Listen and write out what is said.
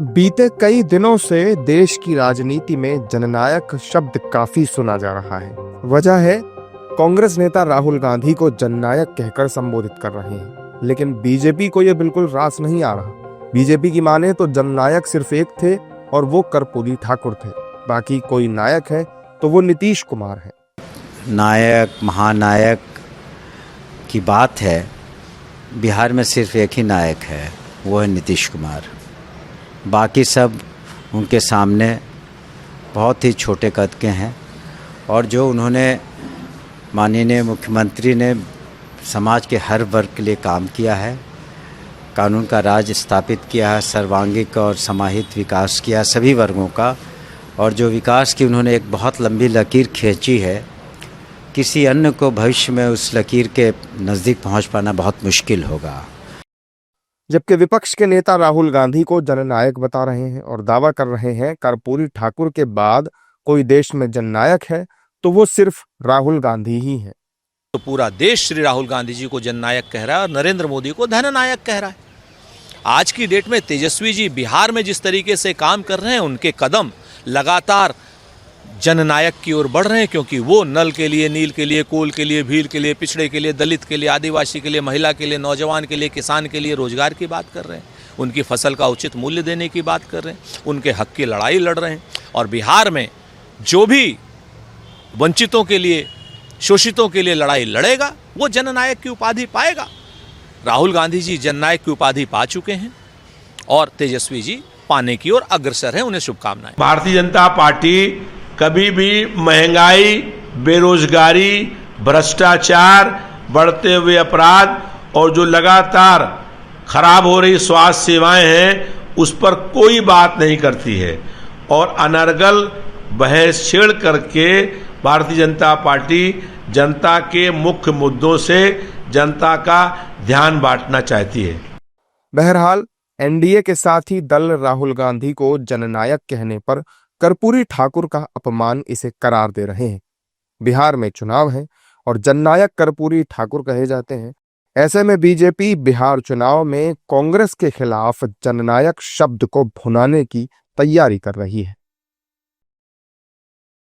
बीते कई दिनों से देश की राजनीति में जननायक शब्द काफी सुना जा रहा है। वजह है कांग्रेस नेता राहुल गांधी को जननायक कहकर संबोधित कर रहे हैं, लेकिन बीजेपी को यह बिल्कुल रास नहीं आ रहा। बीजेपी की माने तो जननायक सिर्फ एक थे और वो कर्पूरी ठाकुर थे। बाकी कोई नायक है तो वो नीतीश कुमार है। नायक महानायक की बात है, बिहार में सिर्फ एक ही नायक है, वो है नीतीश कुमार। बाकी सब उनके सामने बहुत ही छोटे कद के हैं और जो उन्होंने माननीय मुख्यमंत्री ने समाज के हर वर्ग के लिए काम किया है, कानून का राज स्थापित किया है, सर्वांगीण और समाहित विकास किया सभी वर्गों का, और जो विकास की उन्होंने एक बहुत लंबी लकीर खींची है, किसी अन्य को भविष्य में उस लकीर के नज़दीक पहुंच पाना बहुत मुश्किल होगा। जबकि विपक्ष के नेता राहुल गांधी को जननायक बता रहे हैं और दावा कर रहे हैं कर्पूरी ठाकुर के बाद कोई देश में जननायक है तो वो सिर्फ राहुल गांधी ही है। तो पूरा देश श्री राहुल गांधी जी को जननायक कह रहा है और नरेंद्र मोदी को धननायक कह रहा है। आज की डेट में तेजस्वी जी बिहार में जिस तरीके से काम कर रहे हैं, उनके कदम लगातार जननायक की ओर बढ़ रहे हैं, क्योंकि वो नल के लिए, नील के लिए, कोल के लिए, भील के लिए, पिछड़े के लिए, दलित के लिए, आदिवासी के लिए, महिला के लिए, नौजवान के लिए, किसान के लिए रोजगार की बात कर रहे हैं, उनकी फसल का उचित मूल्य देने की बात कर रहे हैं, उनके हक की लड़ाई लड़ रहे हैं। और बिहार में जो भी वंचितों के लिए, शोषितों के लिए लड़ाई लड़ेगा, वो जननायक की उपाधि पाएगा। राहुल गांधी जी जननायक की उपाधि पा चुके हैं और तेजस्वी जी पाने की ओर अग्रसर हैं। उन्हें शुभकामनाएं। भारतीय जनता पार्टी कभी भी महंगाई, बेरोजगारी, भ्रष्टाचार, बढ़ते हुए अपराध और जो लगातार खराब हो रही स्वास्थ्य सेवाएं हैं, उस पर कोई बात नहीं करती है और अनर्गल बहस छेड़ करके भारतीय जनता पार्टी जनता के मुख्य मुद्दों से जनता का ध्यान बांटना चाहती है। बहरहाल एनडीए के साथी दल राहुल गांधी को जननायक कहने पर कर्पूरी ठाकुर का अपमान इसे करार दे रहे हैं। बिहार में चुनाव है और जननायक कर्पूरी ठाकुर कहे जाते हैं। ऐसे में बीजेपी बिहार चुनाव में कांग्रेस के खिलाफ जननायक शब्द को भुनाने की तैयारी कर रही है।